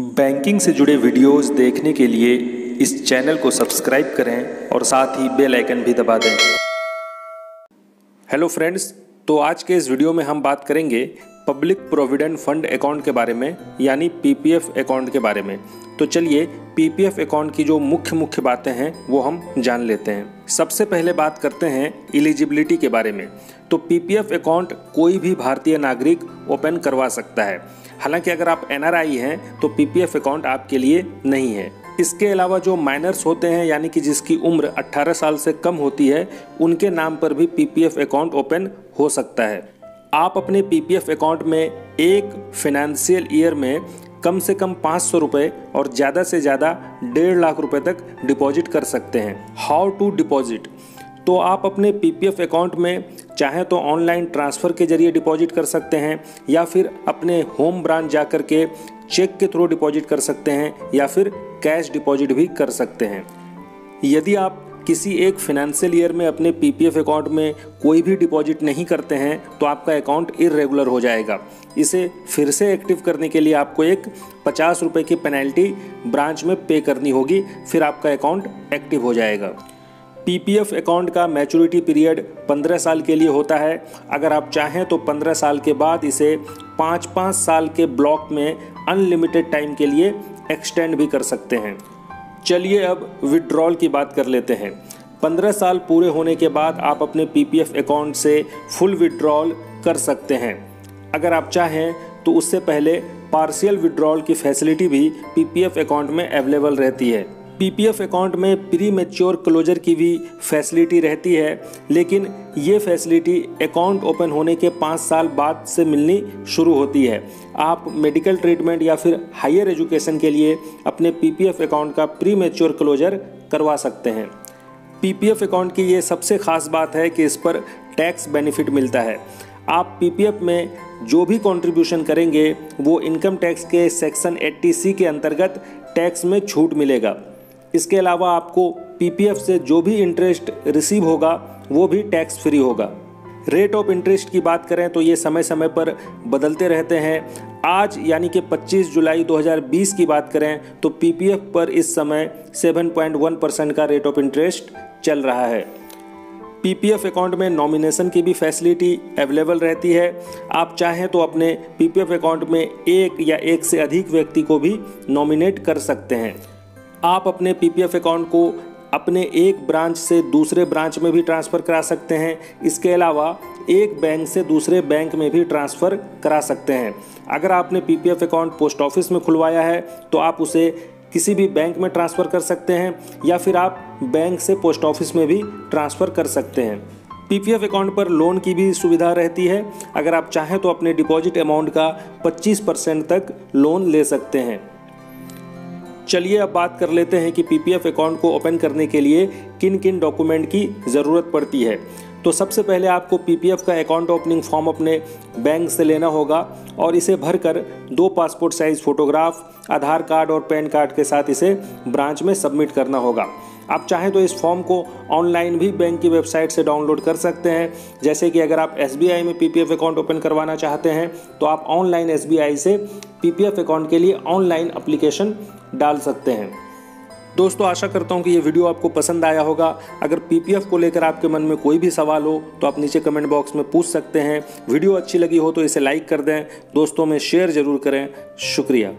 Banking से जुड़े videos देखने के लिए इस चैनल को सब्सक्राइब करें और साथ ही बेल आइकन भी दबा दें। हेलो फ्रेंड्स, तो आज के इस वीडियो में हम बात करेंगे पब्लिक प्रोविडेंट फंड अकाउंट के बारे में, यानी पीपीएफ अकाउंट के बारे में। तो चलिए पीपीएफ अकाउंट की जो मुख्य बातें हैं वो हम जान लेते हैं। सबसे पहले बात करते हैं एलिजिबिलिटी के बारे में। तो पीपीएफ अकाउंट कोई भी भारतीय नागरिक ओपन करवा सकता है। हालांकि अगर आप एनआरआई हैं तो पीपीएफ अकाउंट आपके लिए नहीं है। इसके अलावा जो माइनर्स होते हैं, यानी कि जिसकी उम्र 18 साल से कम होती है, उनके नाम पर भी पीपीएफ अकाउंट ओपन हो सकता है। आप अपने पीपीएफ अकाउंट में एक फाइनेंशियल ईयर में कम से कम 500 रुपये और ज़्यादा से ज़्यादा 1.5 लाख रुपए तक डिपॉजिट कर सकते हैं। How to deposit? तो आप अपने पीपीएफ अकाउंट में चाहे तो ऑनलाइन ट्रांसफ़र के जरिए डिपॉजिट कर सकते हैं, या फिर अपने होम ब्रांच जा कर के चेक के थ्रू डिपॉजिट कर सकते हैं, या फिर कैश डिपॉजिट भी कर सकते हैं। यदि आप किसी एक फाइनेंशियल ईयर में अपने पीपीएफ अकाउंट में कोई भी डिपॉजिट नहीं करते हैं तो आपका अकाउंट इर्रेगुलर हो जाएगा। इसे फिर से एक्टिव करने के लिए आपको एक 50 रुपये की पेनल्टी ब्रांच में पे करनी होगी, फिर आपका अकाउंट एक्टिव हो जाएगा। पीपीएफ अकाउंट का मैच्योरिटी पीरियड 15 साल के लिए होता है। अगर आप चाहें तो 15 साल के बाद इसे 5-5 साल के ब्लॉक में अनलिमिटेड टाइम के लिए एक्सटेंड भी कर सकते हैं। चलिए अब विड्रॉल की बात कर लेते हैं। 15 साल पूरे होने के बाद आप अपने पीपीएफ अकाउंट से फुल विड्रॉल कर सकते हैं। अगर आप चाहें तो उससे पहले पार्शियल विड्रॉल की फैसिलिटी भी पीपीएफ अकाउंट में अवेलेबल रहती है। पीपीएफ अकाउंट में प्री मैच्योर क्लोजर की भी फैसिलिटी रहती है, लेकिन ये फैसिलिटी अकाउंट ओपन होने के 5 साल बाद से मिलनी शुरू होती है। आप मेडिकल ट्रीटमेंट या फिर हायर एजुकेशन के लिए अपने पीपीएफ अकाउंट का प्री मैच्योर क्लोजर करवा सकते हैं। पीपीएफ अकाउंट की ये सबसे खास बात है कि इस पर टैक्स बेनिफिट मिलता है। आप पीपीएफ में जो भी कंट्रीब्यूशन करेंगे वो इनकम टैक्स के सेक्शन 80C के अंतर्गत टैक्स में छूट मिलेगा। इसके अलावा आपको पीपीएफ से जो भी इंटरेस्ट रिसीव होगा वो भी टैक्स फ्री होगा। रेट ऑफ इंटरेस्ट की बात करें तो ये समय समय पर बदलते रहते हैं। आज यानी कि 25 जुलाई 2020 की बात करें तो पीपीएफ पर इस समय 7.1% का रेट ऑफ इंटरेस्ट चल रहा है। पीपीएफ अकाउंट में नॉमिनेशन की भी फैसिलिटी अवेलेबल रहती है। आप चाहें तो अपने पीपीएफ अकाउंट में एक या एक से अधिक व्यक्ति को भी नॉमिनेट कर सकते हैं। आप अपने पीपीएफ अकाउंट को अपने एक ब्रांच से दूसरे ब्रांच में भी ट्रांसफ़र करा सकते हैं। इसके अलावा एक बैंक से दूसरे बैंक में भी ट्रांसफ़र करा सकते हैं। अगर आपने पीपीएफ अकाउंट पोस्ट ऑफिस में खुलवाया है तो आप उसे किसी भी बैंक में ट्रांसफ़र कर सकते हैं, या फिर आप बैंक से पोस्ट ऑफिस में भी ट्रांसफ़र कर सकते हैं। पीपीएफ अकाउंट पर लोन की भी सुविधा रहती है। अगर आप चाहें तो अपने डिपॉजिट अमाउंट का 25% तक लोन ले सकते हैं। चलिए अब बात कर लेते हैं कि पीपीएफ अकाउंट को ओपन करने के लिए किन किन डॉक्यूमेंट की ज़रूरत पड़ती है। तो सबसे पहले आपको पीपीएफ का अकाउंट ओपनिंग फॉर्म अपने बैंक से लेना होगा और इसे भरकर 2 पासपोर्ट साइज़ फ़ोटोग्राफ, आधार कार्ड और पैन कार्ड के साथ इसे ब्रांच में सबमिट करना होगा। आप चाहें तो इस फॉर्म को ऑनलाइन भी बैंक की वेबसाइट से डाउनलोड कर सकते हैं। जैसे कि अगर आप एसबीआई में पीपीएफ अकाउंट ओपन करवाना चाहते हैं तो आप ऑनलाइन एसबीआई से पीपीएफ अकाउंट के लिए ऑनलाइन एप्लीकेशन डाल सकते हैं। दोस्तों, आशा करता हूं कि ये वीडियो आपको पसंद आया होगा। अगर पीपीएफ को लेकर आपके मन में कोई भी सवाल हो तो आप नीचे कमेंट बॉक्स में पूछ सकते हैं। वीडियो अच्छी लगी हो तो इसे लाइक कर दें, दोस्तों में शेयर ज़रूर करें। शुक्रिया।